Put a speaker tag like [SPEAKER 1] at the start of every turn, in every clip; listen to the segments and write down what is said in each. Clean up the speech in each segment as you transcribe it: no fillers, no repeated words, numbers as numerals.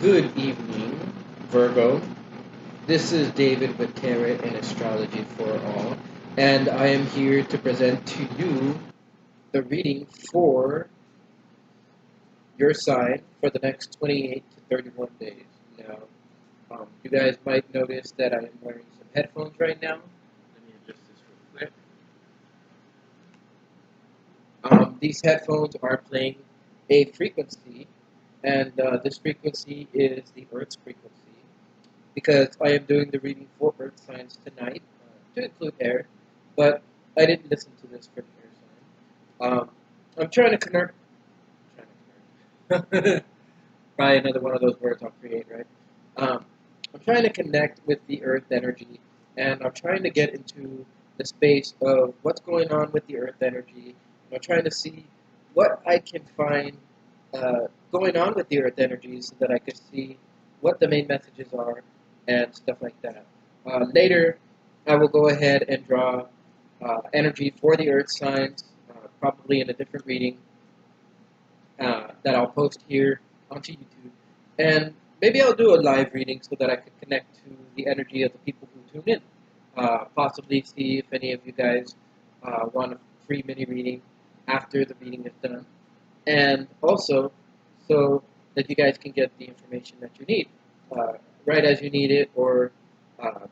[SPEAKER 1] Good evening, Virgo. This is David with Tarot and Astrology for All, and I am here to present to you the reading for your sign for the next 28 to 31 days. Now, you guys might notice that I am wearing some headphones right now. Let me adjust this real quick. These headphones are playing a frequency, and this frequency is the Earth's frequency. Because I am doing the reading for Earth signs tonight, to include air, but I didn't listen to this for the air sign. I'm trying to connect. Probably another one of those words I'll create, right? I'm trying to connect with the Earth energy, and I'm trying to get into the space of what's going on with the Earth energy. I'm trying to see what I can find going on with the Earth energy so that I could see what the main messages are and stuff like that. Later, I will go ahead and draw energy for the Earth signs, probably in a different reading that I'll post here onto YouTube. And maybe I'll do a live reading so that I can connect to the energy of the people who tune in. Possibly see if any of you guys want a free mini reading after the reading is done. And also, so that you guys can get the information that you need, right as you need it, or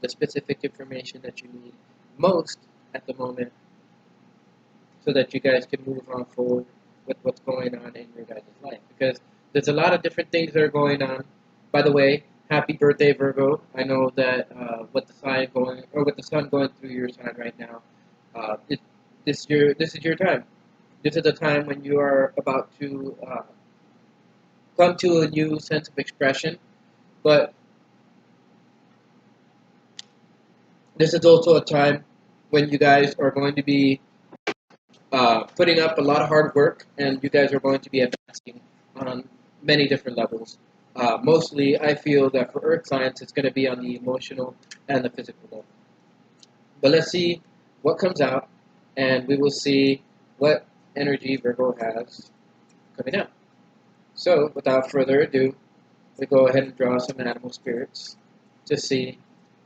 [SPEAKER 1] the specific information that you need most at the moment, so that you guys can move on forward with what's going on in your guys' life. Because there's a lot of different things that are going on. By the way, happy birthday, Virgo. I know that with the sign going, or with the sun going through your sign right now, this is your time. This is the time when you are about to come to a new sense of expression. But this is also a time when you guys are going to be putting up a lot of hard work, and you guys are going to be advancing on many different levels. Mostly, I feel that for Earth signs, it's going to be on the emotional and the physical level. But let's see what comes out, and we will see what energy Virgo has coming out. So, without further ado, we go ahead and draw some animal spirits to see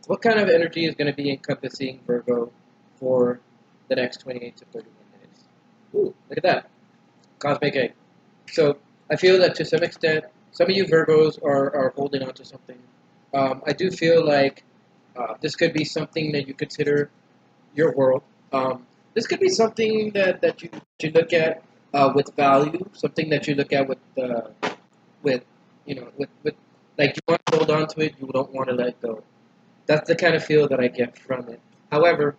[SPEAKER 1] what kind of energy is going to be encompassing Virgo for the next 28 to 31 days. Ooh, look at that. Cosmic egg. So I feel that to some extent, some of you Virgos are holding on to something. I do feel like this could be something that you consider your world. This could be something that you look at with value, something that you look at with with like you want to hold on to it, you don't want to let go. That's the kind of feel that I get from it. However,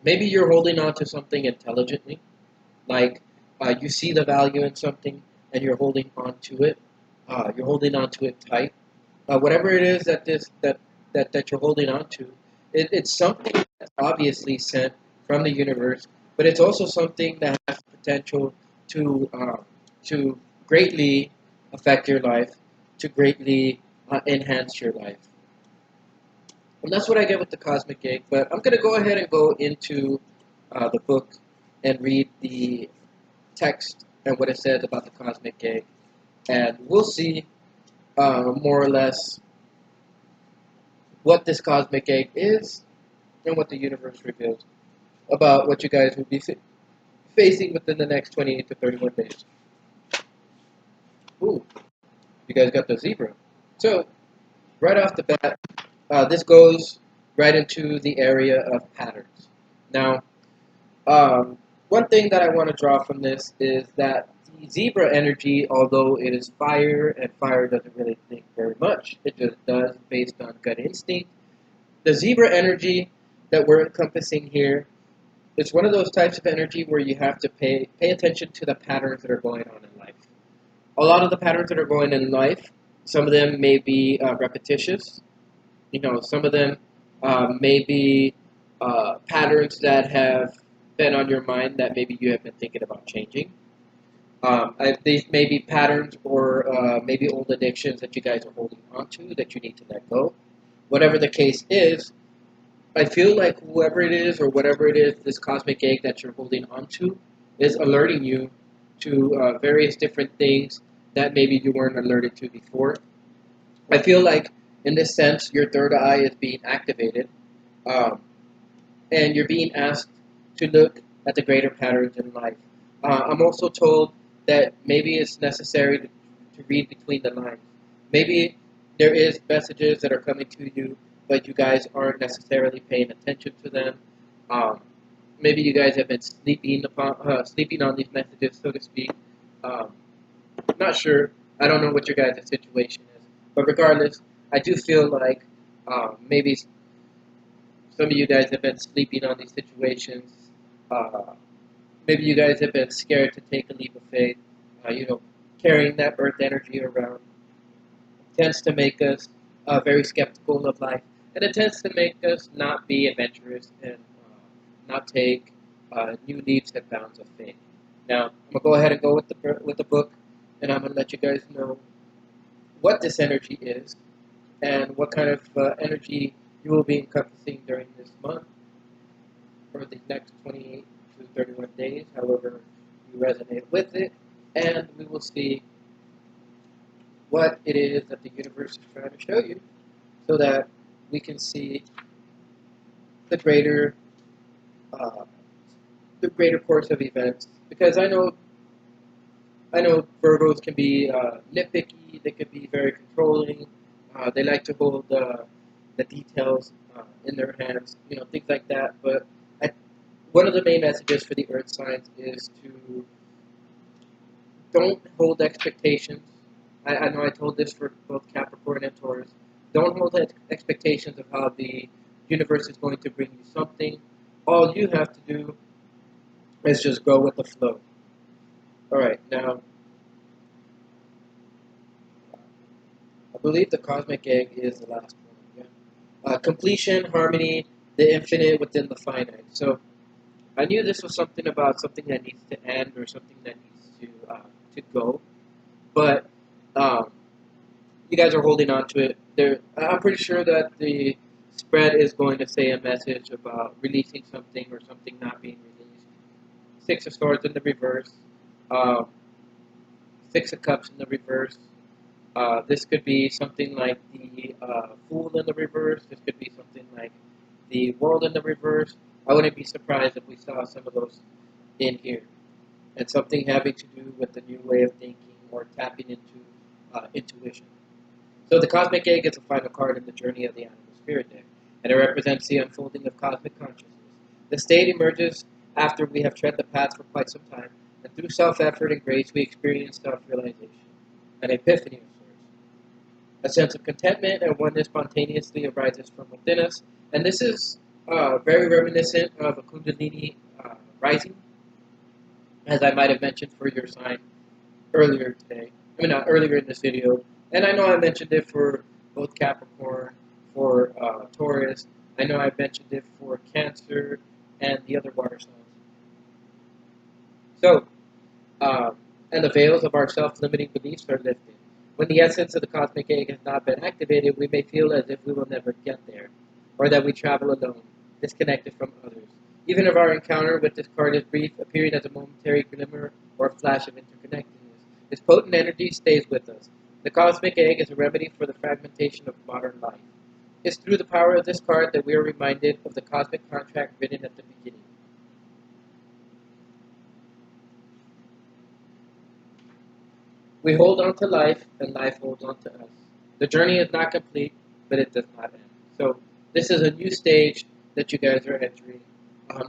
[SPEAKER 1] maybe you're holding on to something intelligently, like you see the value in something and you're holding on to it. You're holding on to it tight. Whatever it is that you're holding on to, it's something that's obviously sent from the universe, but it's also something that has potential to greatly affect your life, to greatly enhance your life. And that's what I get with the cosmic egg. But I'm going to go ahead and go into the book and read the text and what it says about the cosmic egg. And we'll see more or less what this cosmic egg is and what the universe reveals about what you guys will be facing within the next 28 to 31 days. Ooh, you guys got the zebra. So, right off the bat, this goes right into the area of patterns. Now, one thing that I want to draw from this is that the zebra energy, although it is fire, and fire doesn't really think very much, it just does based on gut instinct. The zebra energy that we're encompassing here is one of those types of energy where you have to pay attention to the patterns that are going on in life. A lot of the patterns that are going on in life, some of them may be repetitious. Some of them may be patterns that have been on your mind that maybe you have been thinking about changing. These may be patterns or maybe old addictions that you guys are holding on to that you need to let go. Whatever the case is, I feel like whoever it is or whatever it is, this cosmic egg that you're holding on to is alerting you to various different things that maybe you weren't alerted to before. I feel like, in this sense, your third eye is being activated, um, and you're being asked to look at the greater patterns in life. I'm also told that maybe it's necessary to read between the lines. Maybe there is messages that are coming to you, but you guys aren't necessarily paying attention to them. Um, Maybe you guys have been sleeping on these messages, so to speak. Um, Not sure. I don't know what your guys' situation is, but regardless, I do feel like maybe some of you guys have been sleeping on these situations. Uh, Maybe you guys have been scared to take a leap of faith. You know, carrying that earth energy around tends to make us very skeptical of life, and it tends to make us not be adventurous and not take new leaps and bounds of faith. Now, I'm gonna go ahead and go with the book, and I'm gonna let you guys know what this energy is and what kind of energy you will be encompassing during this month for the next 28 to 31 days, however you resonate with it, and we will see what it is that the universe is trying to show you so that we can see the greater uh, the greater course of events. Because I know Virgos can be nitpicky, they can be very controlling, they like to hold the details in their hands, things like that. But one of the main messages for the Earth signs is to don't hold expectations. I know I told this for both Capricorn and Taurus. Don't hold expectations of how the universe is going to bring you something. All you have to do is just go with the flow. All right, now I believe the cosmic egg is the last one. Yeah. Completion, harmony, the infinite within the finite. So I knew this was something about something that needs to end or something that needs to go, but um, you guys are holding on to it. I'm pretty sure that the spread is going to say a message about releasing something or something not being released. Six of Swords in the reverse, um, Six of Cups in the reverse. This could be something like the Fool in the reverse. This could be something like the World in the reverse. I wouldn't be surprised if we saw some of those in here. And something having to do with the new way of thinking or tapping into intuition. So the cosmic egg is the final card in the journey of the animal spirit deck, and it represents the unfolding of cosmic consciousness. The state emerges after we have tread the path for quite some time, and through self-effort and grace we experience self-realization, an epiphany of sorts. A sense of contentment and oneness spontaneously arises from within us, and this is very reminiscent of a Kundalini rising, as I might have mentioned for your sign earlier today. I mean, not earlier in this video. And I know I mentioned it for both Capricorn, for Taurus. I know I mentioned it for Cancer and the other water signs. So, and the veils of our self-limiting beliefs are lifted. When the essence of the cosmic egg has not been activated, we may feel as if we will never get there, or that we travel alone, disconnected from others. Even if our encounter with this card is brief, appearing as a momentary glimmer or flash of interconnectedness, its potent energy stays with us. The cosmic egg is a remedy for the fragmentation of modern life. It's through the power of this card that we are reminded of the cosmic contract written at the beginning. We hold on to life, and life holds on to us. The journey is not complete, but it does not end. So this is a new stage that you guys are entering.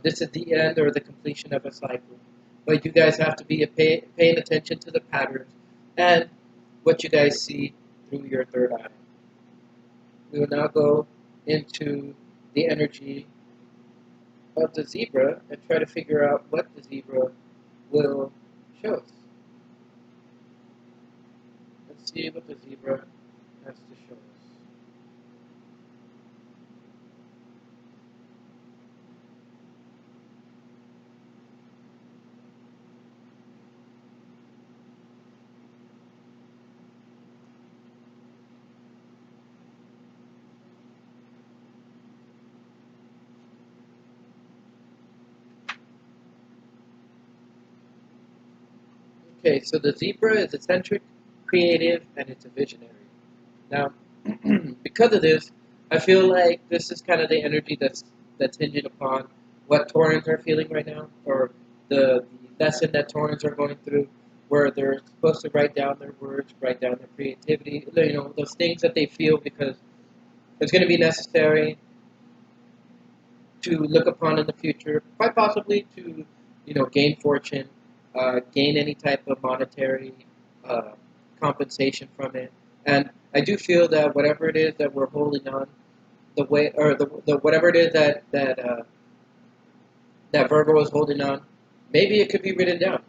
[SPEAKER 1] This is the end or the completion of a cycle. But you guys have to be paying attention to the patterns and what you guys see through your third eye. We will now go into the energy of the zebra and try to figure out what the zebra will show us. Let's see what the zebra has to show us. Okay, so the zebra is eccentric, creative, and it's a visionary. Now, Because of this, I feel like this is kind of the energy that's hinging upon what Taurans are feeling right now, or the lesson that Taurans are going through, where they're supposed to write down their words, write down their creativity, those things that they feel, because it's going to be necessary to look upon in the future, quite possibly to, gain fortune, gain any type of monetary uh, compensation from it. And I do feel that whatever it is that we're holding on, the way, or the whatever it is that Virgo is holding on, maybe it could be written down.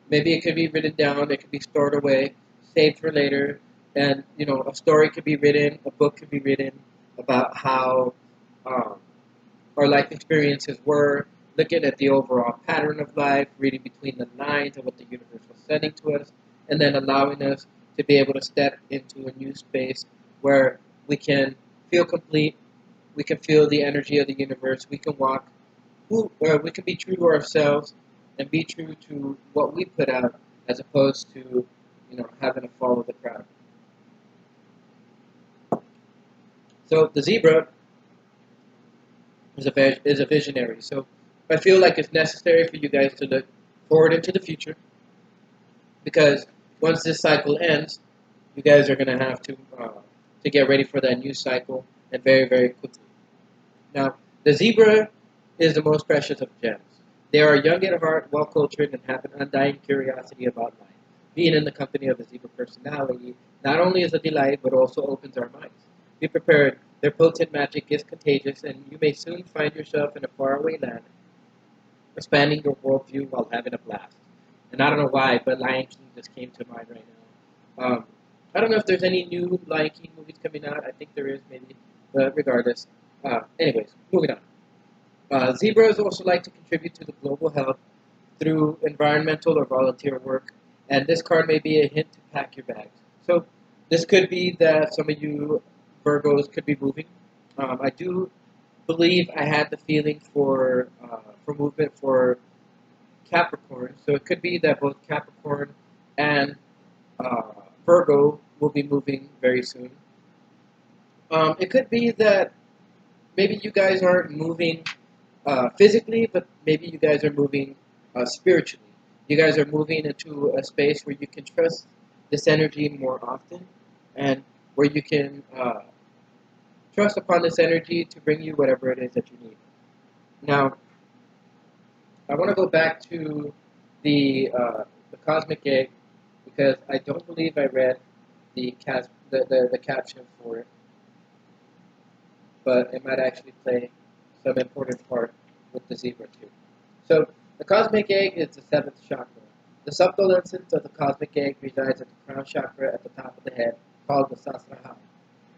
[SPEAKER 1] Maybe it could be written down. It could be stored away, saved for later, and a story could be written, a book could be written about how. Um, our life experiences were, looking at the overall pattern of life, reading between the lines of what the universe was sending to us, and then allowing us to be able to step into a new space where we can feel complete, we can feel the energy of the universe, we can walk, or we can be true to ourselves and be true to what we put out, as opposed to, having to follow the crowd. So the zebra is a visionary. So I feel like it's necessary for you guys to look forward into the future, because once this cycle ends, you guys are going to have to get ready for that new cycle, and very, very quickly. Now, the zebra is the most precious of gems. They are young at heart, well cultured, and have an undying curiosity about life. Being in the company of the zebra personality not only is a delight, but also opens our minds. Be prepared. Their potent magic is contagious, and you may soon find yourself in a faraway land, expanding your worldview while having a blast. And I don't know why, but Lion King just came to mind right now. I don't know if there's any new Lion King movies coming out. I think there is, maybe, but regardless. Anyways, moving on. Zebras also like to contribute to the global health through environmental or volunteer work, and this card may be a hint to pack your bags. So this could be that some of you Virgos could be moving. I do believe I had the feeling for movement for Capricorn, so it could be that both Capricorn and uh, Virgo will be moving very soon. It could be that maybe you guys aren't moving physically, but maybe you guys are moving spiritually. You guys are moving into a space where you can trust this energy more often, and where you can trust upon this energy to bring you whatever it is that you need. Now, I want to go back to the cosmic egg, because I don't believe I read the caption for it, but it might actually play some important part with the zebra too. So the cosmic egg is the seventh chakra. The subtle essence of the cosmic egg resides at the crown chakra at the top of the head, called the Sasrahara.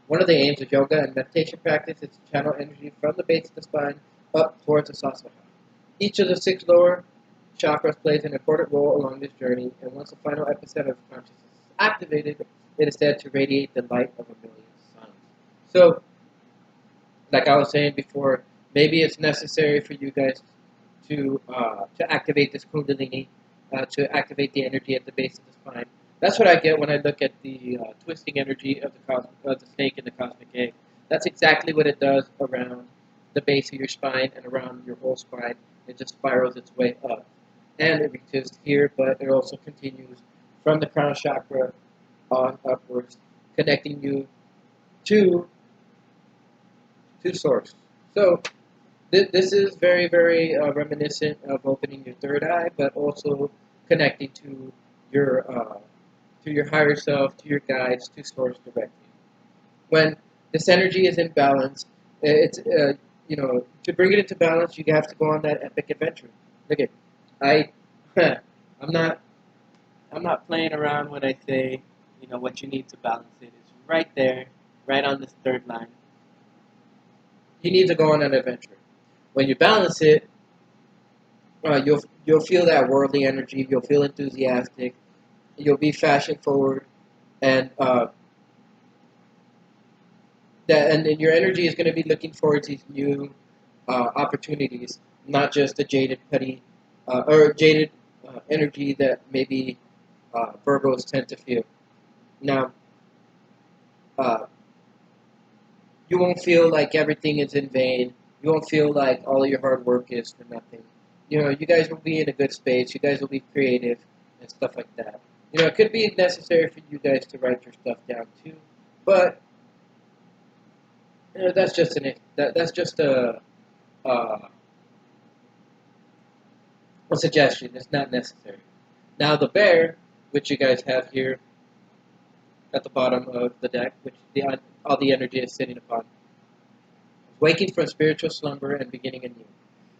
[SPEAKER 1] One of the aims of yoga and meditation practice is to channel energy from the base of the spine up towards the Sasrahara. Each of the six lower chakras plays an important role along this journey, and once the final epicenter of consciousness is activated, it is said to radiate the light of a million suns. So, like I was saying before, maybe it's necessary for you guys to activate this kundalini, to activate the energy at the base of the spine. That's what I get when I look at the twisting energy of the snake in the cosmic egg. That's exactly what it does around the base of your spine and around your whole spine. It just spirals its way up, and it reaches here, but it also continues from the crown chakra on upwards, connecting you to source. So this is very, very reminiscent of opening your third eye, but also connecting to your higher self, to your guides, to source directly. When this energy is in balance, it's to bring it into balance, you have to go on that epic adventure. Look at I, I'm not I'm not playing around when I say what you need to balance it is right there, right on this third line. You need to go on an adventure. When you balance it, you'll feel that worldly energy. You'll feel enthusiastic. You'll be fashion forward, and and then your energy is going to be looking forward to these new opportunities, not just the jaded, petty, or jaded energy that maybe Virgos tend to feel. Now, uh, you won't feel like everything is in vain. You won't feel like all of your hard work is for nothing. You guys will be in a good space. You guys will be creative and stuff like that. It could be necessary for you guys to write your stuff down too, but that's just that's just uh, a suggestion. It's not necessary. Now the bear, which you guys have here at the bottom of the deck, which all the energy is sitting upon, waking from spiritual slumber and beginning anew.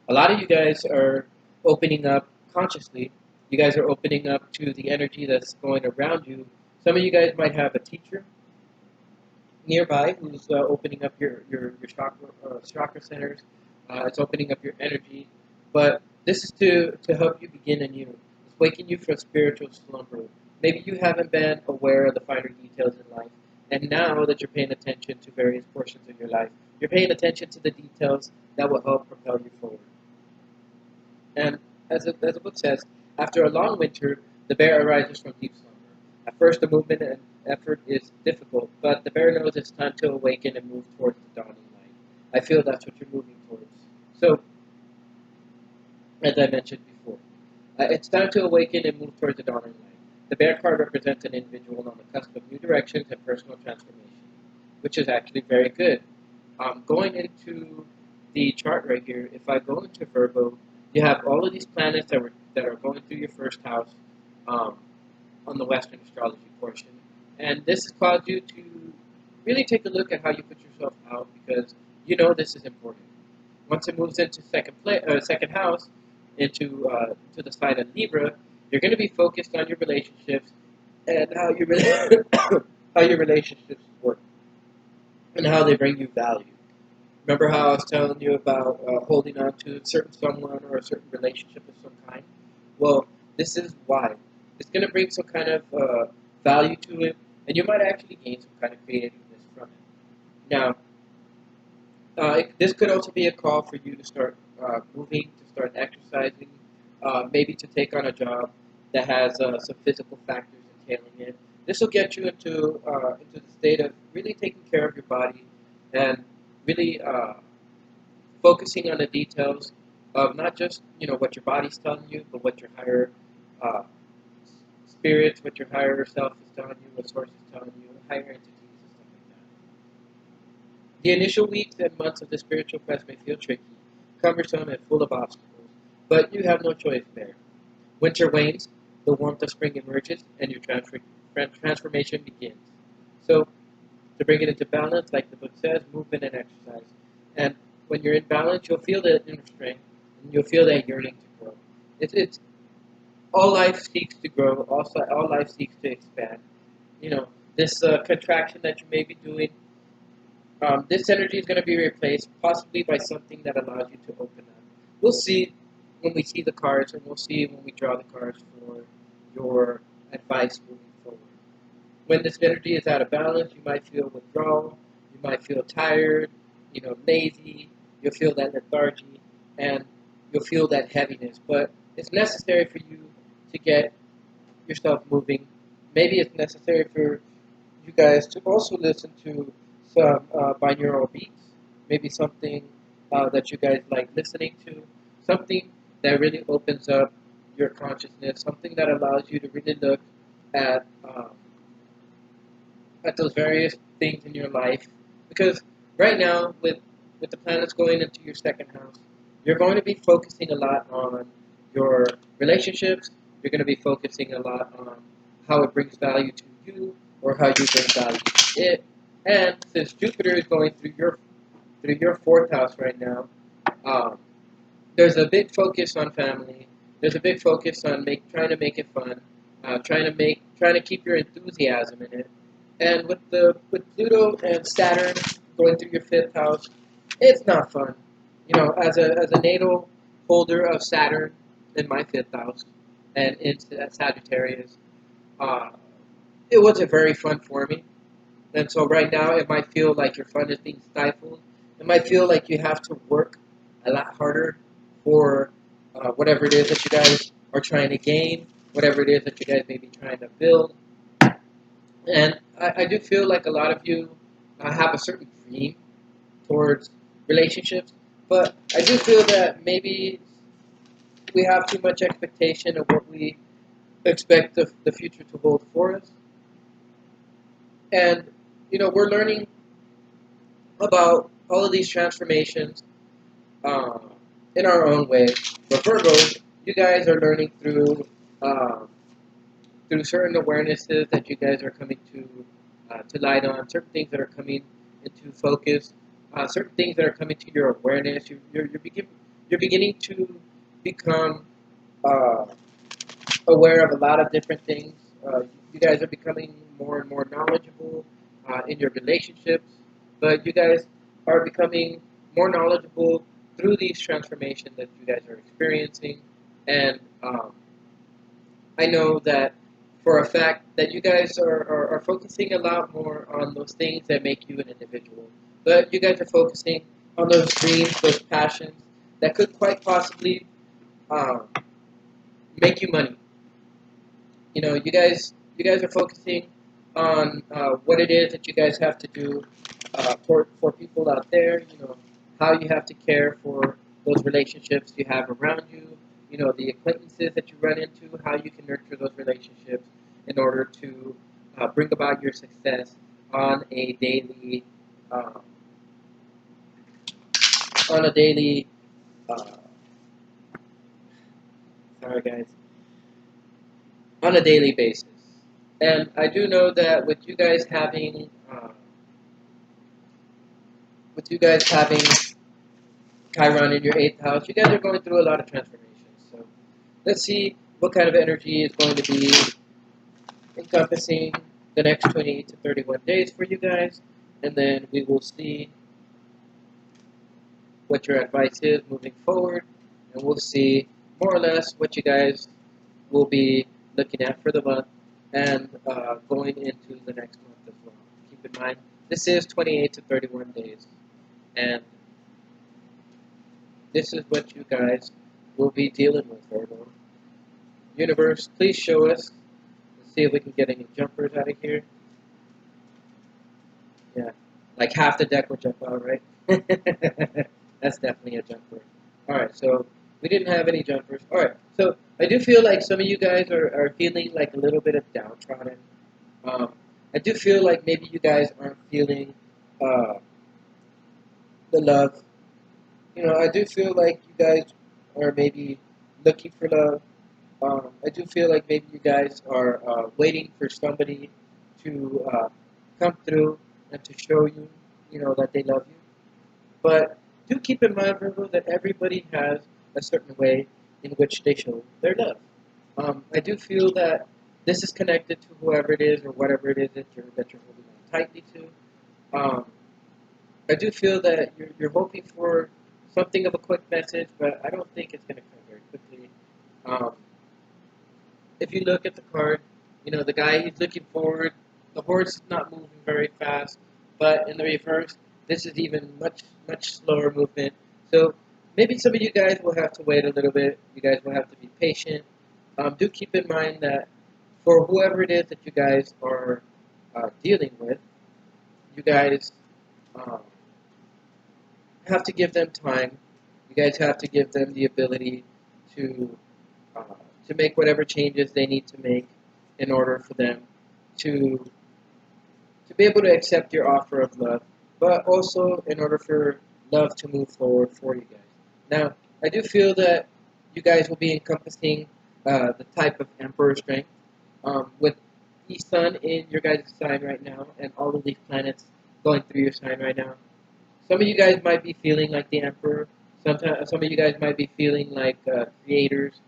[SPEAKER 1] A lot of you guys are opening up consciously. You guys are opening up to the energy that's going around you. Some of you guys might have a teacher nearby who's opening up your chakra centers. It's opening up your energy. But this is to help you begin anew. It's waking you from spiritual slumber. Maybe you haven't been aware of the finer details in life. And now that you're paying attention to various portions of your life, you're paying attention to the details that will help propel you forward. And as the book says, after a long winter, the bear arises from deep slumber. At first, the movement and effort is difficult, but the bear knows it's time to awaken and move towards the dawning light. I feel that's what you're moving towards. So, as I mentioned before, it's time to awaken and move towards the dawning light. The bear card represents an individual on the cusp of new directions and personal transformation, which is actually very good. Going into the chart right here, if I go into Virgo, you have all of these planets that are going through your first house um, on the Western astrology portion, and this has caused you to really take a look at how you put yourself out because this is important. Once it moves into second house, into to the sign of Libra, you're going to be focused on your relationships and how how your relationships work and how they bring you value. Remember how I was telling you about holding on to a certain someone or a certain relationship of some kind? Well, this is why. It's going to bring some kind of value to it, and you might actually gain some kind of creativeness from it. Now, this could also be a call for you to start moving, to start exercising, maybe to take on a job that has some physical factors entailing it. This will get you into the state of really taking care of your body and really focusing on the details of not just what your body's telling you, but what your higher uh, spirits, what your higher self is telling you, what source is telling you, higher entities and stuff like that. The initial weeks and months of the spiritual quest may feel tricky, cumbersome, and full of obstacles, but you have no choice there. Winter wanes, the warmth of spring emerges, and your transformation begins. So, to bring it into balance, like the book says, movement and exercise. And when you're in balance, you'll feel that inner strength, and you'll feel that yearning to grow. It's all life seeks to grow. Also, all life seeks to expand. This contraction that you may be doing, this energy is going to be replaced possibly by something that allows you to open up. We'll see when we see the cards, and we'll see when we draw the cards for your advice moving forward. When this energy is out of balance, you might feel withdrawal, you might feel tired, lazy, you'll feel that lethargy, and you'll feel that heaviness. But it's necessary for you to get yourself moving. Maybe it's necessary for you guys to also listen to some binaural beats, maybe something that you guys like listening to, something that really opens up your consciousness, something that allows you to really look at those various things in your life. Because right now, with the planets going into your second house, you're going to be focusing a lot on your relationships. You're going to be focusing a lot on how it brings value to you or how you bring value to it. And since Jupiter is going through your fourth house right now, um, there's a big focus on family. There's a big focus on trying to make it fun, trying to keep your enthusiasm in it. And with Pluto and Saturn going through your fifth house, it's not fun. As a natal holder of Saturn in my fifth house and in Sagittarius, uh, it wasn't very fun for me. And so right now, it might feel like your fun is being stifled. It might feel like you have to work a lot harder for whatever it is that you guys are trying to gain, whatever it is that you guys may be trying to build. And I do feel like a lot of you have a certain dream towards relationships, but I do feel that maybe we have too much expectation of what we expect the future to hold for us. And, we're learning about all of these transformations uh, in our own way. But Virgo, you guys are learning uh, through certain awarenesses that you guys are coming to light on, certain things that are coming into focus, certain things that are coming to your awareness. You're beginning to become uh, aware of a lot of different things. You guys are becoming more and more knowledgeable in your relationships, but you guys are becoming more knowledgeable through these transformations that you guys are experiencing. And I know that for a fact that you guys are focusing a lot more on those things that make you an individual. But you guys are focusing on those dreams, those passions that could quite possibly um, make you money. You guys are focusing on what it is that you guys have to do for people out there. How you have to care for those relationships you have around you. The acquaintances that you run into. How you can nurture those relationships in order to bring about your success on a daily uh, on a daily. Uh, sorry, guys. On a daily basis. And I do know that with you guys having Chiron in your eighth house, you guys are going through a lot of transformations. So let's see what kind of energy is going to be encompassing the next 28 to 31 days for you guys, and then we will see what your advice is moving forward, and we'll see more or less what you guys will be looking at for the month and going into the next month as well. Keep in mind, this is 28 to 31 days, and this is what you guys will be dealing with, Virgo. Universe, please show us. Let's see if we can get any jumpers out of here. Yeah, like half the deck will jump out, right? That's definitely a jumper. All right, so we didn't have any jumpers. All right, so I do feel like some of you guys are feeling like a little bit of downtrodden. Um, I do feel like maybe you guys aren't feeling uh, the love. I do feel like you guys are maybe looking for love. I do feel like maybe you guys are waiting for somebody to come through and to show you, that they love you. But do keep in mind, Virgo, that everybody has a certain way in which they show their love. I do feel that this is connected to whoever it is or whatever it is that you're holding on tightly to. Um, I do feel that you're hoping for something of a quick message, but I don't think it's going to come very quickly. Um, if you look at the card, the guy, he's looking forward. The horse is not moving very fast, but in the reverse, this is even much, much slower movement. So maybe some of you guys will have to wait a little bit. You guys will have to be patient. Do keep in mind that for whoever it is that you guys are dealing with, you guys um, have to give them time. You guys have to give them the ability to uh, to make whatever changes they need to make in order for them to to be able to accept your offer of love, but also in order for love to move forward for you guys. Now, I do feel that you guys will be encompassing the type of emperor strength with the sun in your guys' sign right now, and all of these planets going through your sign right now. Some of you guys might be feeling like the emperor. Sometimes, some of you guys might be feeling like creators.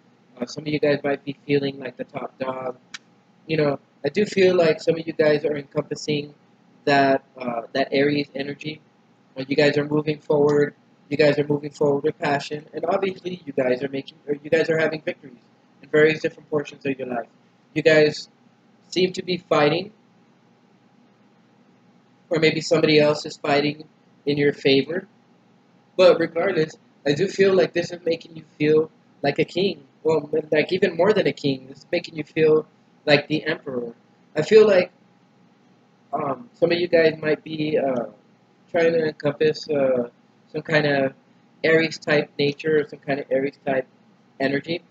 [SPEAKER 1] Some of you guys might be feeling like the top dog. I do feel like some of you guys are encompassing that Aries energy. You guys are moving forward. You guys are moving forward with passion, and obviously, you guys are having victories in various different portions of your life. You guys seem to be fighting, or maybe somebody else is fighting in your favor. But regardless, I do feel like this is making you feel like a king. Well, like even more than a king. This is making you feel like the emperor. I feel like Some of you guys might be trying to encompass some kind of Aries type nature or some kind of Aries type energy.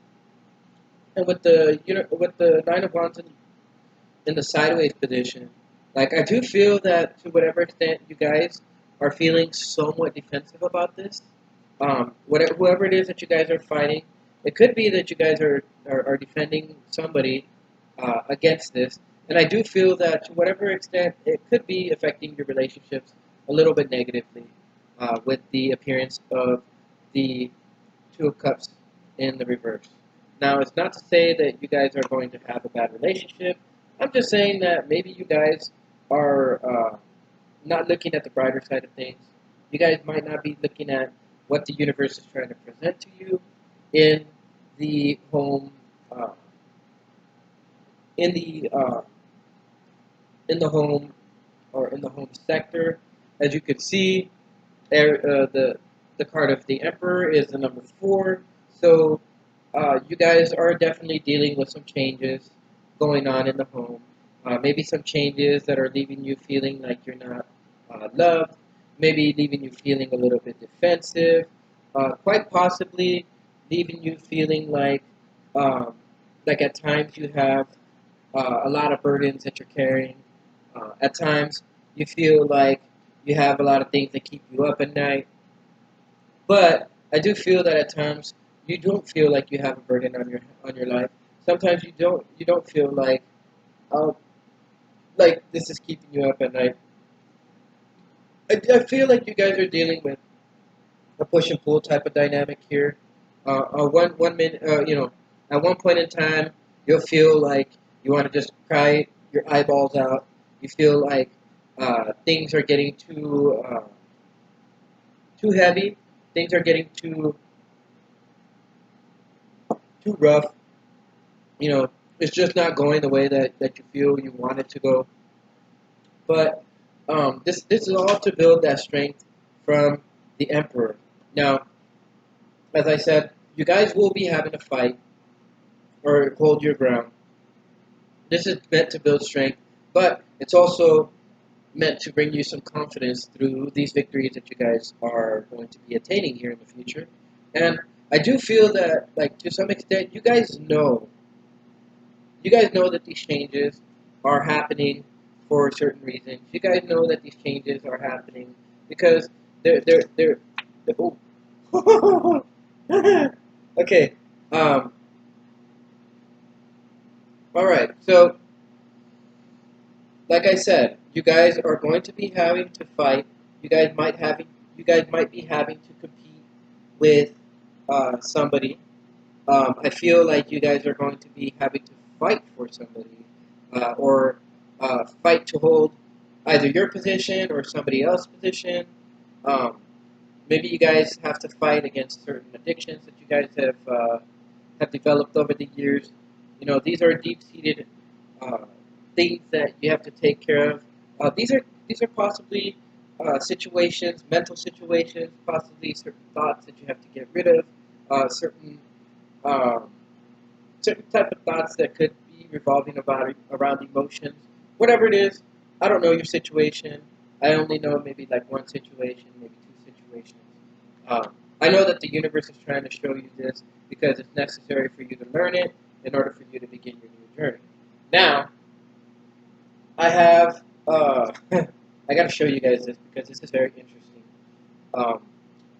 [SPEAKER 1] And with the with the Nine of Wands in the sideways position, like I do feel that to whatever extent you guys are feeling somewhat defensive about this, whatever whoever it is that you guys are fighting, it could be that you guys are defending somebody against this, and I do feel that to whatever extent it could be affecting your relationships a little bit negatively with the appearance of the Two of Cups in the reverse. Now, it's not to say that you guys are going to have a bad relationship. I'm just saying that maybe you guys are not looking at the brighter side of things. You guys might not be looking at what the universe is trying to present to you in the home, uh, in the in the home or in the home sector. As you can see, the card of the Emperor is the number 4. So you guys are definitely dealing with some changes going on in the home. Maybe some changes that are leaving you feeling like you're not loved. Maybe leaving you feeling a little bit defensive. Quite possibly leaving you feeling like at times you have a lot of burdens that you're carrying. At times you feel like you have a lot of things that keep you up at night. But I do feel that at times you don't feel like you have a burden on your life. Sometimes you don't feel oh like this is keeping you up at night. I feel like you guys are dealing with a push and pull type of dynamic here. One minute, at one point in time, you'll feel like you want to just cry your eyeballs out. You feel like things are getting too heavy. Things are getting too rough. It's just not going the way that you feel you want it to go. But this is all to build that strength from the Emperor. Now, as I said, you guys will be having a fight or hold your ground. This is meant to build strength, but it's also meant to bring you some confidence through these victories that you guys are going to be attaining here in the future. And I do feel that, like to some extent, you guys know that these changes are happening for certain reasons. You guys know that these changes are happening because they're oh. Okay. All right. So, like I said, you guys are going to be having to fight. You guys might be having to compete with somebody. I feel like you guys are going to be having to fight for somebody, or fight to hold either your position or somebody else's position. Um, Maybe you guys have to fight against certain addictions that you guys have developed over the years. These are deep-seated uh, things that you have to take care of. These are possibly situations, mental situations, possibly certain thoughts that you have to get rid of, um, certain type of thoughts that could be revolving about around emotions. Whatever it is, I don't know your situation. I only know maybe like one situation, maybe two situations. I know that the universe is trying to show you this because it's necessary for you to learn it in order for you to begin your new journey. Now, I have, I got to show you guys this because this is very interesting. Um,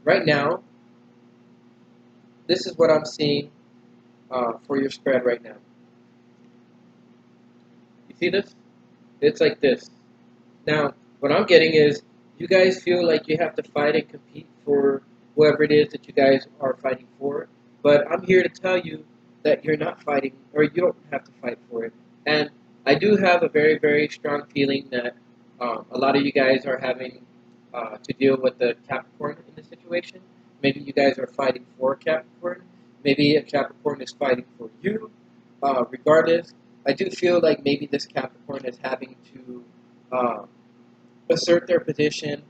[SPEAKER 1] right now, this is what I'm seeing for your spread right now. You see this? It's like this. Now, what I'm getting is you guys feel like you have to fight and compete for whoever it is that you guys are fighting for, but I'm here to tell you that you're not fighting, or you don't have to fight for it. And I do have a very, very strong feeling that a lot of you guys are having to deal with the Capricorn in this situation. Maybe you guys are fighting for Capricorn. Maybe a Capricorn is fighting for you. Regardless, I do feel like maybe this Capricorn is having to assert their position,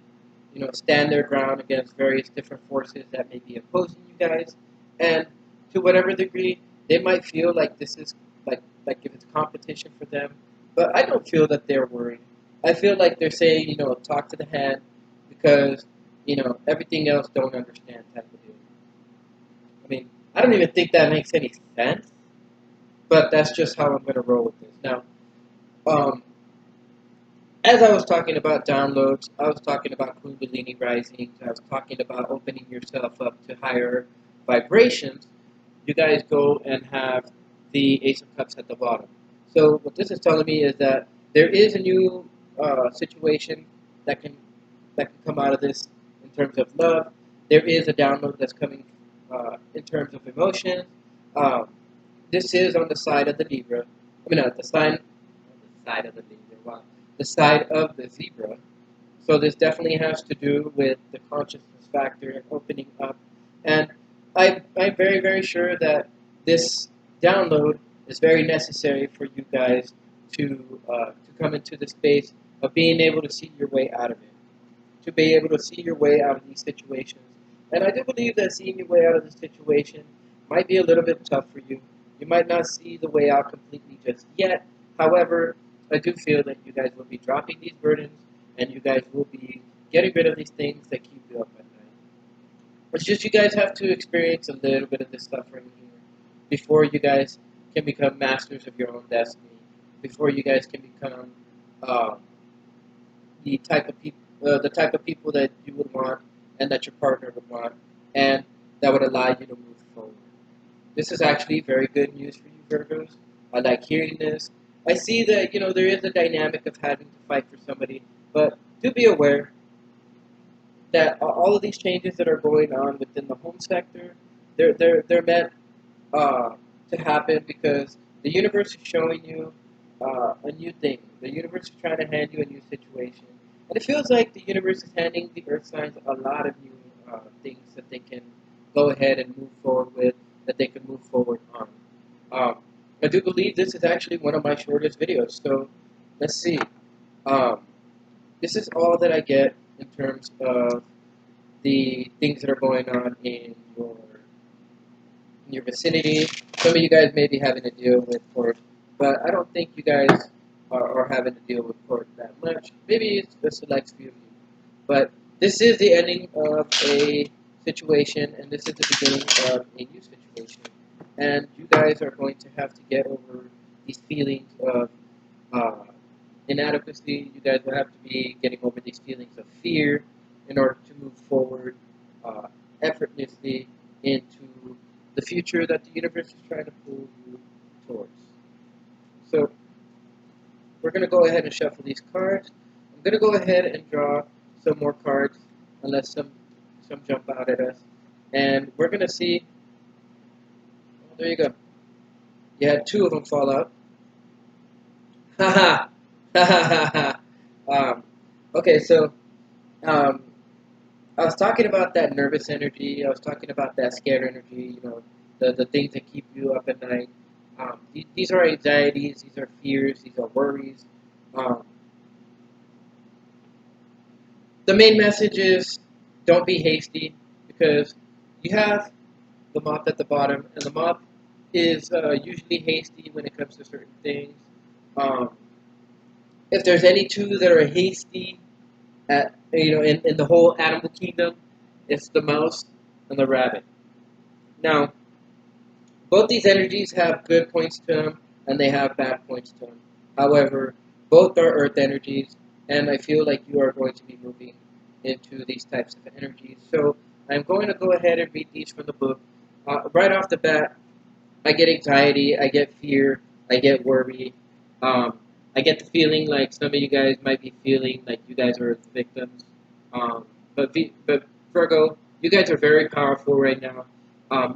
[SPEAKER 1] stand their ground against various different forces that may be opposing you guys, and to whatever degree they might feel like this is like if it's competition for them. But I don't feel that they're worried. I feel like they're saying, talk to the hand because, everything else don't understand type of deal. I mean, I don't even think that makes any sense, but that's just how I'm going to roll with this. Now, um, as I was talking about downloads, I was talking about Kundalini risings, I was talking about opening yourself up to higher vibrations. You guys go and have the Ace of Cups at the bottom. So what this is telling me is that there is a new situation that can come out of this in terms of love. There is a download that's coming in terms of emotion. Um, this is on the side of the Libra. I mean, the side of the Libra. Wow, the side of the zebra. So this definitely has to do with the consciousness factor and opening up. And I'm very, very sure that this download is very necessary for you guys to come into the space of being able to see your way out of it, to be able to see your way out of these situations. And I do believe that seeing your way out of the situation might be a little bit tough for you. You might not see the way out completely just yet. However, I do feel that you guys will be dropping these burdens and you guys will be getting rid of these things that keep you up at night. It's just you guys have to experience a little bit of this suffering here before you guys can become masters of your own destiny, before you guys can become um, the type of people that you would want and that your partner would want, and that would allow you to move forward. This is actually very good news for you, Virgos. I like hearing this. I see that there is a dynamic of having to fight for somebody, but do be aware that all of these changes that are going on within the home sector, they're meant uh, to happen because the universe is showing you a new thing. The universe is trying to hand you a new situation. And it feels like the universe is handing the earth signs a lot of new things that they can go ahead and move forward with, that they can move forward on. Um, I do believe this is actually one of my shortest videos. So let's see. Um, this is all that I get in terms of the things that are going on in your vicinity. Some of you guys may be having to deal with court, but I don't think you guys are having to deal with court that much. Maybe it's a select few of you. But this is the ending of a situation, and this is the beginning of a new situation. And you guys are going to have to get over these feelings of uh, inadequacy. You guys will have to be getting over these feelings of fear in order to move forward uh, effortlessly into the future that the universe is trying to pull you towards. So we're going to go ahead and shuffle these cards. I'm going to go ahead and draw some more cards, unless some jump out at us. And we're going to see. Oh, there you go. You had two of them fall out. Ha ha! Ha ha ha ha! Okay, so um, I was talking about that nervous energy. I was talking about that scared energy. The things that keep you up at night. These are anxieties. These are fears. These are worries. Um, the main message is don't be hasty because you have the moth at the bottom, and the moth is usually hasty when it comes to certain things. Um, if there's any two that are hasty in the whole animal kingdom, it's the mouse and the rabbit. Now, both these energies have good points to them, and they have bad points to them. However, both are earth energies, and I feel like you are going to be moving into these types of energies. So I'm going to go ahead and read these from the book. Right off the bat, I get anxiety, I get fear, I get worry. Um, I get the feeling like some of you guys might be feeling like you guys are the victims. But Virgo, you guys are very powerful right now.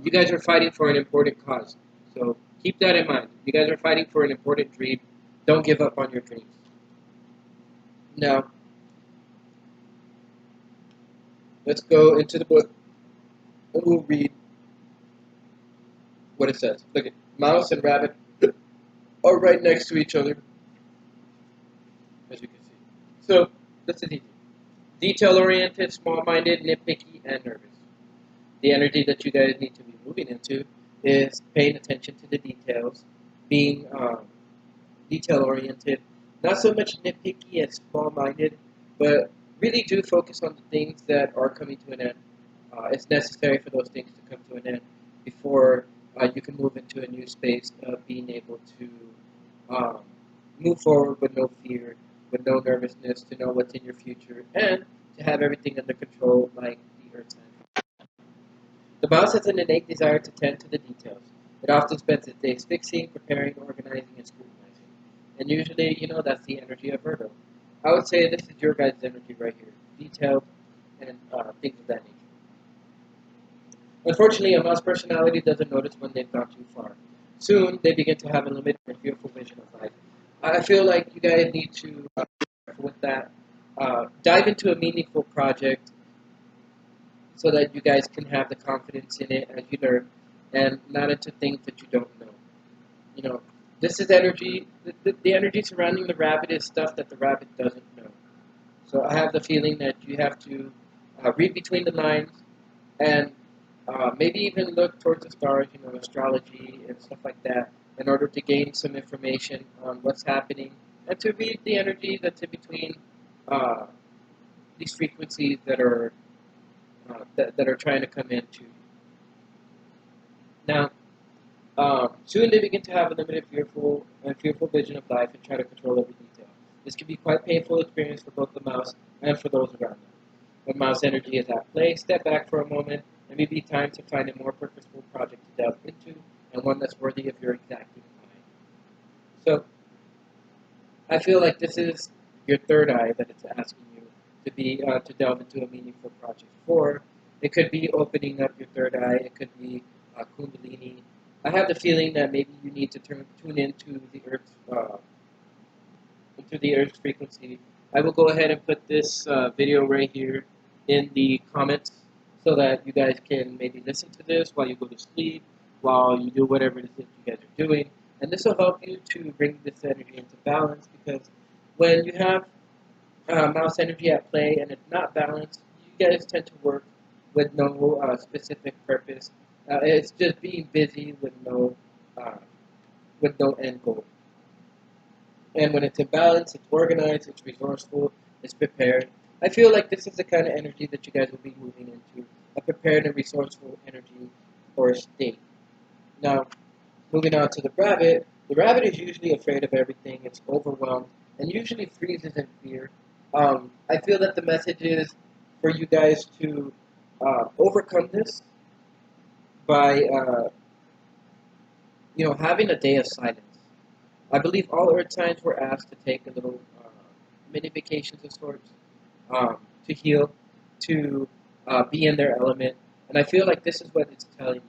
[SPEAKER 1] You guys are fighting for an important cause. So keep that in mind. You guys are fighting for an important dream. Don't give up on your dreams. Now, let's go into the book and we'll read what it says. Look at mouse and rabbit are right next to each other, as you can see. So, this is easy. Detail-oriented, small-minded, nitpicky, and nervous. The energy that you guys need to be moving into is paying attention to the details, being detail-oriented, Not so much nitpicky and small-minded, but really do focus on the things that are coming to an end. It's necessary for those things to come to an end before you can move into a new space of being able to um, move forward with no fear, with no nervousness, to know what's in your future, and to have everything under control like the earth sign. The mouse has an innate desire to tend to the details. It often spends its days fixing, preparing, organizing, and scrutinizing. And usually, that's the energy of Virgo. I would say this is your guys' energy right here. Detailed and things of that nature. Unfortunately, a mouse personality doesn't notice when they've gone too far. Soon, they begin to have a limited and fearful vision of life. I feel like you guys need to be careful with that. Dive into a meaningful project so that you guys can have the confidence in it as you learn, and not into things that you don't know. You know, this is energy. The energy surrounding the rabbit is stuff that the rabbit doesn't know. So I have the feeling that you have to read between the lines and maybe even look towards the stars, astrology and stuff like that, in order to gain some information on what's happening and to read the energy that's in between uh, these frequencies that are trying to come into. Now, soon they begin to have a limited, fearful vision of life and try to control every detail. This can be quite painful experience for both the mouse and for those around them. When mouse energy is at play, step back for a moment and maybe time to find a more purposeful project to delve into and one that's worthy of your exacting eye. So I feel like this is your third eye that it's asking you to delve into a meaningful project for. It could be opening up your third eye. It could be Kundalini. I have the feeling that maybe you need to tune into the Earth's frequency. I will go ahead and put this video right here in the comments so that you guys can maybe listen to this while you go to sleep, while you do whatever it is that you guys are doing. And this will help you to bring this energy into balance, because when you have mouse energy at play and it's not balanced, you guys tend to work with no specific purpose. It's just being busy uh, with no end goal. And when it's in balance, it's organized, it's resourceful, it's prepared. I feel like this is the kind of energy that you guys will be moving into, a prepared and resourceful energy or state. Now, moving on to the rabbit is usually afraid of everything, it's overwhelmed, and usually freezes in fear. I feel that the message is for you guys to overcome this by, having a day of silence. I believe all Earth signs were asked to take a little mini vacations of sorts, to heal, to be in their element. And I feel like this is what it's telling you.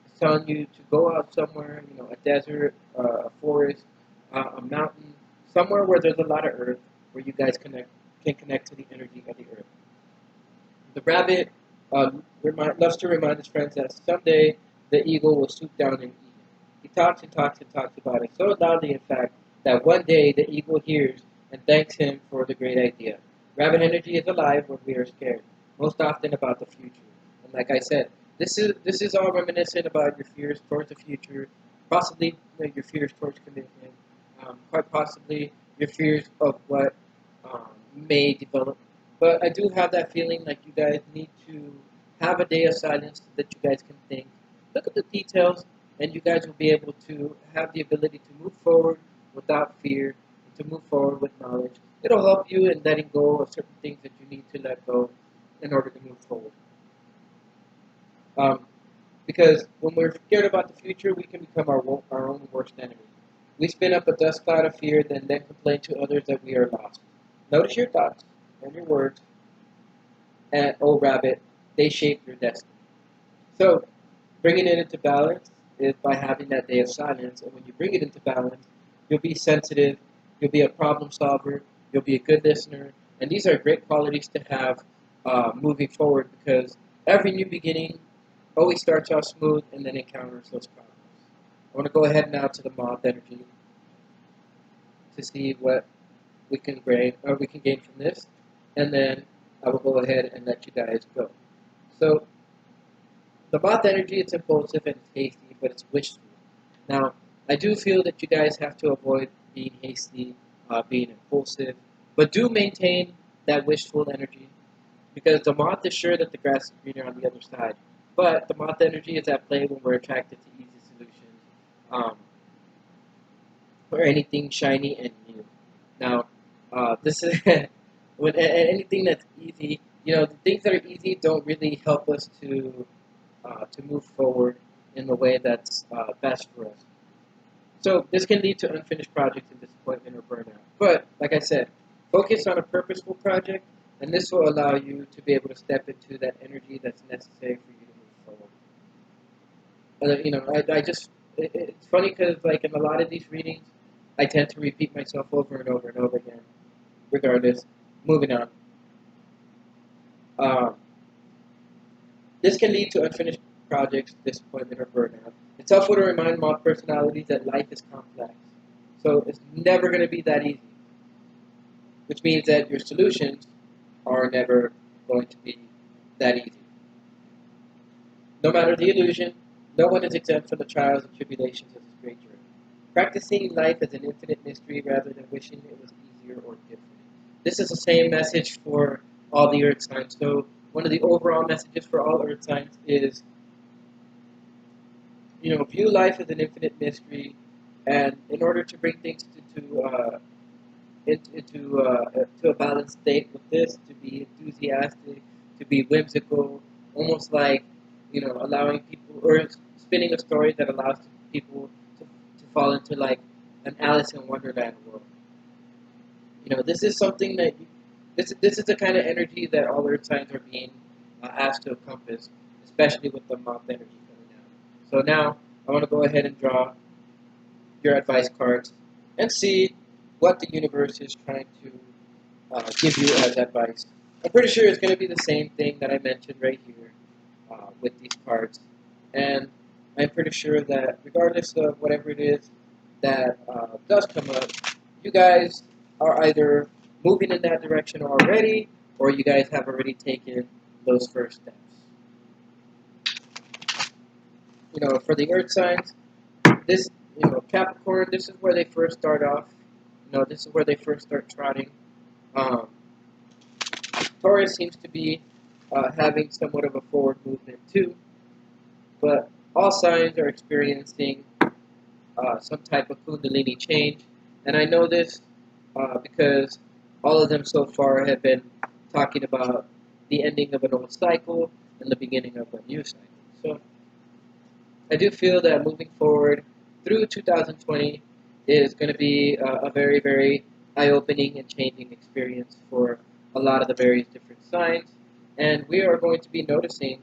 [SPEAKER 1] It's telling you to go out somewhere, a desert, a forest, a mountain, somewhere where there's a lot of earth, where you guys can connect to the energy of the earth. The rabbit loves to remind his friends that someday the eagle will swoop down and eat him. He talks and talks and talks about it so loudly, in fact, that one day the eagle hears and thanks him for the great idea. Rabbit energy is alive when we are scared, most often about the future. And like I said, this is all reminiscent about your fears towards the future, possibly your fears towards commitment, quite possibly your fears of what may develop. But I do have that feeling like you guys need to have a day of silence so that you guys can think, look at the details, and you guys will be able to have the ability to move forward without fear, to move forward with knowledge. It'll help you in letting go of certain things that you need to let go in order to move forward. Um, because when we're scared about the future, we can become our own worst enemy. We spin up a dust cloud of fear, then complain to others that we are lost. Notice your thoughts and your words, and oh rabbit, they shape your destiny. So, bringing it into balance is by having that day of silence. And when you bring it into balance, you'll be sensitive, you'll be a problem solver, you'll be a good listener. And these are great qualities to have moving forward, because every new beginning always starts off smooth and then encounters those problems. I want to go ahead now to the moth energy to see what we can gain from this, and then I will go ahead and let you guys go. So the moth energy, it's impulsive and it's hasty, but it's wishful. Now, I do feel that you guys have to avoid being hasty being impulsive, but do maintain that wishful energy because the moth is sure that the grass is greener on the other side. But the moth energy is at play when we're attracted to easy solutions um, or anything shiny and new. Now, this is when anything that's easy. The things that are easy don't really help us to move forward in the way that's best for us. So this can lead to unfinished projects and disappointment or burnout. But like I said, focus on a purposeful project, and this will allow you to be able to step into that energy that's necessary for you to move forward. I just it's funny because like in a lot of these readings, I tend to repeat myself over and over and over again. Regardless, moving on. Um, this can lead to unfinished projects, disappointment, or burnout. It's helpful to remind moth personalities that life is complex. So it's never going to be that easy, which means that your solutions are never going to be that easy. No matter the illusion, no one is exempt from the trials and tribulations of this great journey. Practicing life as an infinite mystery rather than wishing it was easier or different. This is the same message for all the earth signs. So one of the overall messages for all earth signs is, view life as an infinite mystery, and in order to bring things to a balanced state with this, to be enthusiastic, to be whimsical, almost like, allowing people, or spinning a story that allows people to fall into like an Alice in Wonderland world. This is something that this is the kind of energy that all earth signs are being asked to encompass, especially with the moth energy coming out. So now I want to go ahead and draw your advice cards and see what the universe is trying to give you as advice. I'm pretty sure it's going to be the same thing that I mentioned right here with these cards. And I'm pretty sure that regardless of whatever it is that does come up, you guys are either moving in that direction already or you guys have already taken those first steps. For the earth signs, this, Capricorn, this is where they first start off. This is where they first start trotting. Um, Taurus seems to be having somewhat of a forward movement too, but all signs are experiencing some type of Kundalini change, and I know this because all of them so far have been talking about the ending of an old cycle and the beginning of a new cycle. So I do feel that moving forward through 2020 is going to be a very, very eye-opening and changing experience for a lot of the various different signs. And we are going to be noticing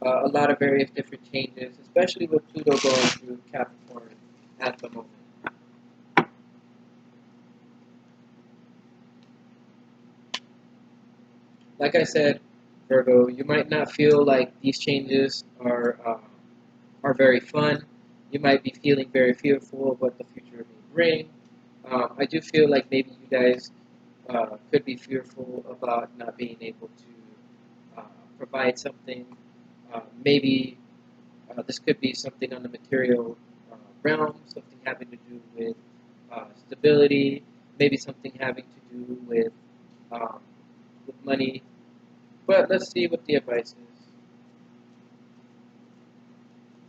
[SPEAKER 1] a lot of various different changes, especially with Pluto going through Capricorn at the moment. Like I said, Virgo, you might not feel like these changes are very fun. You might be feeling very fearful of what the future may bring. I do feel like maybe you guys could be fearful about not being able to provide something. Maybe this could be something on the material realm, something having to do with stability, maybe something having to do um, with money. But let's see what the advice is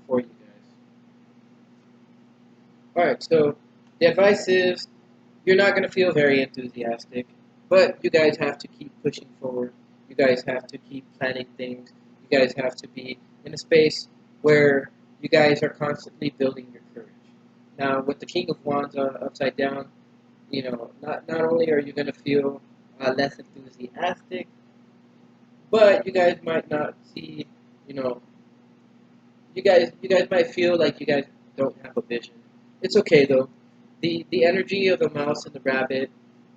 [SPEAKER 1] for you guys. All right, so the advice is you're not going to feel very enthusiastic, but you guys have to keep pushing forward. You guys have to keep planning things. You guys have to be in a space where you guys are constantly building your courage. Now, with the King of Wands upside down, not only are you going to feel less enthusiastic, but you guys might not see, you know, you guys might feel like you guys don't have a vision. It's okay though. The energy of the mouse and the rabbit,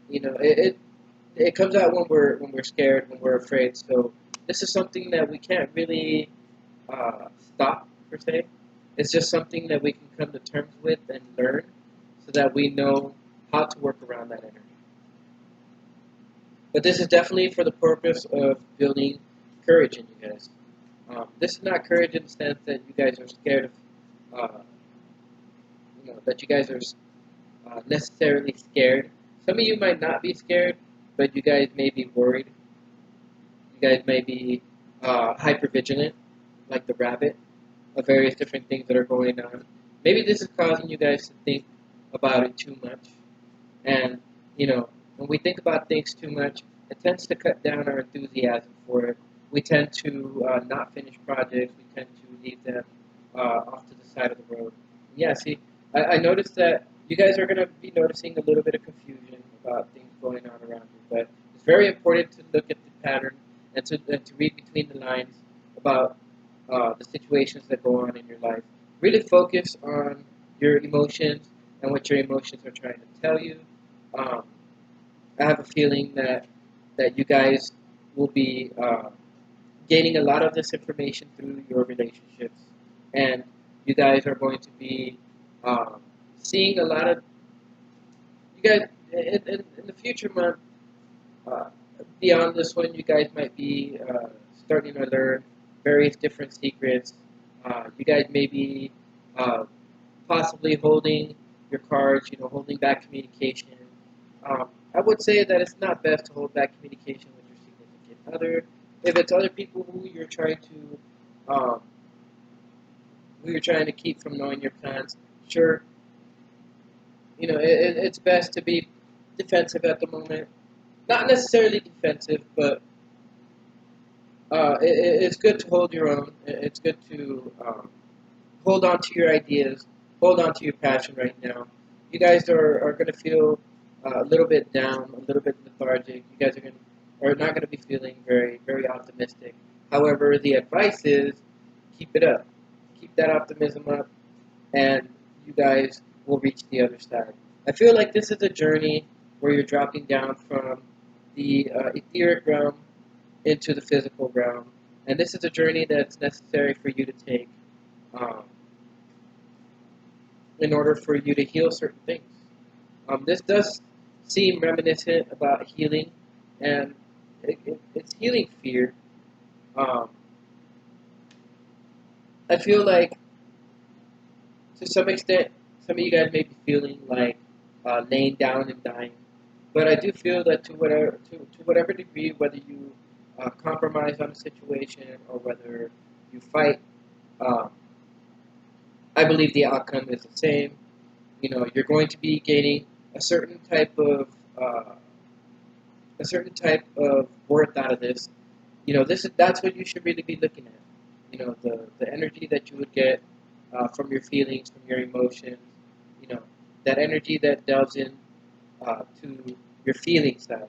[SPEAKER 1] it comes out when we're scared, when we're afraid. So this is something that we can't really stop per se. It's just something that we can come to terms with and learn, so that we know how to work around that energy. But this is definitely for the purpose of building courage in you guys. This is not courage in the sense that you guys are scared of, that you guys are necessarily scared. Some of you might not be scared, but you guys may be worried. You guys may be hyper vigilant, like the rabbit, of various different things that are going on. Maybe this is causing you guys to think about it too much. And, when we think about things too much, it tends to cut down our enthusiasm for it. We tend to not finish projects. We tend to leave them off to the side of the road. Yeah, see, I noticed that you guys are going to be noticing a little bit of confusion about things going on around you. But it's very important to look at the pattern and to read between the lines about the situations that go on in your life. Really focus on your emotions and what your emotions are trying to tell you. Um, I have a feeling that you guys will be gaining a lot of this information through your relationships, and you guys are going to be um, seeing a lot of you guys in the future month. Uh, Beyond this one, you guys might be starting to learn various different secrets. You guys may be uh, possibly holding your cards, holding back communication. I would say that it's not best to hold back communication with your significant other. If it's other people um, who you're trying to keep from knowing your plans, sure, it's best to be defensive at the moment. Not necessarily defensive, but it's good to hold your own. It's good to hold on to your ideas, hold on to your passion right now. You guys are going to feel a little bit down, a little bit lethargic. You guys are not going to be feeling very, very optimistic. However, the advice is keep it up. Keep that optimism up, and you guys will reach the other side. I feel like this is a journey where you're dropping down from the etheric realm into the physical realm, and this is a journey that's necessary for you to take um, in order for you to heal certain things. This does seem reminiscent about healing, and it's healing fear. Um, I feel like to some extent, some of you guys may be feeling like laying down and dying, but I do feel that to whatever degree, whether you compromise on a situation or whether you fight, um, I believe the outcome is the same. You're going to be gaining a certain type of uh, worth out of this. That's what you should really be looking at. The energy that you would get from your feelings, from your emotions. That energy that delves in to your feeling side.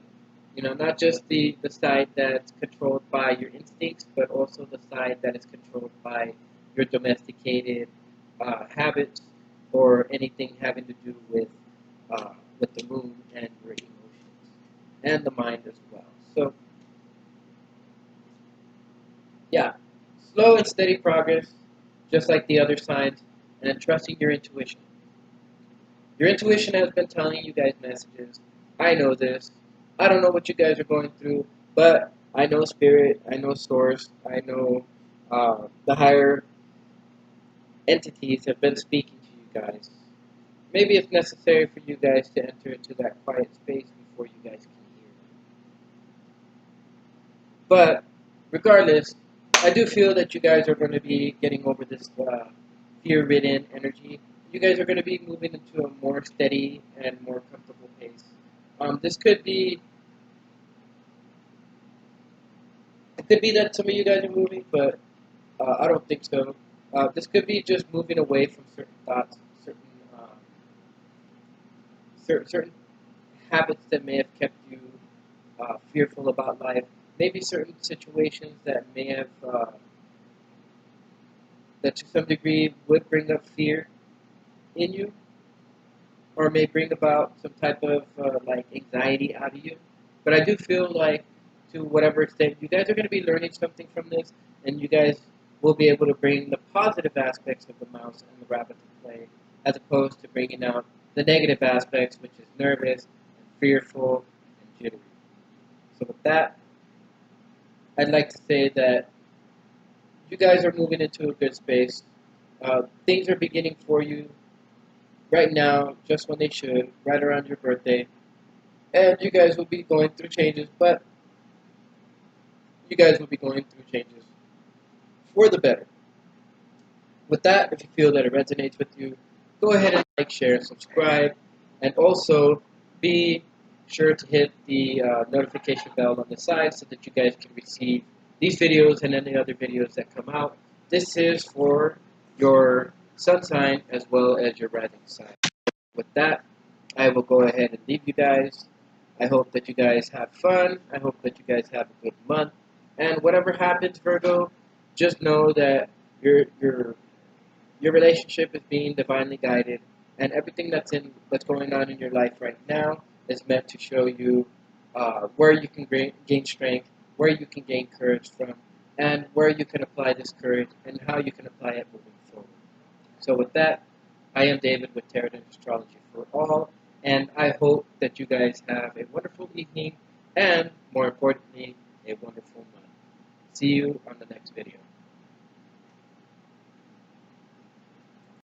[SPEAKER 1] Not just the side that's controlled by your instincts, but also the side that is controlled by your domesticated habits or anything having to do with the moon and your emotions and the mind as well. So yeah, slow and steady progress, just like the other signs, and trusting your intuition. Your intuition has been telling you guys messages. I know this. I don't know what you guys are going through, but I know spirit. I know source. I know the higher entities have been speaking to you guys. Maybe it's necessary for you guys to enter into that quiet space before you guys can hear. But regardless, I do feel that you guys are going to be getting over this fear-ridden energy. You guys are going to be moving into a more steady and more comfortable pace. This could be it could be that some of you guys are moving, but I don't think so. This could be just moving away from certain thoughts, certain certain habits that may have kept you fearful about life. Maybe certain situations that may have that to some degree would bring up fear in you, or may bring about some type of like anxiety out of you. But I do feel like, to whatever extent, you guys are going to be learning something from this, and you guys will be able to bring the positive aspects of the mouse and the rabbit to play, as opposed to bringing out the negative aspects, which is nervous, and fearful, and jittery. So with that, I'd like to say that you guys are moving into a good space. Things are beginning for you right now, just when they should, right around your birthday. and you guys will be going through changes, but you guys will be going through changes for the better. With that, if you feel that it resonates with you, go ahead and like, share, and subscribe, and also be sure to hit the notification bell on the side so that you guys can receive these videos and any other videos that come out. This is for your sun sign as well as your rising sign. With that, I will go ahead and leave you guys. I hope that you guys have fun. I hope that you guys have a good month. And whatever happens, Virgo, just know that your relationship is being divinely guided, and everything that's going on in your life right now is meant to show you where you can gain strength, where you can gain courage from, and where you can apply this courage and how you can apply it moving forward. So with that, I am David with Tarot and Astrology for All, and I hope that you guys have a wonderful evening and, more importantly, a wonderful month. See you on the next video.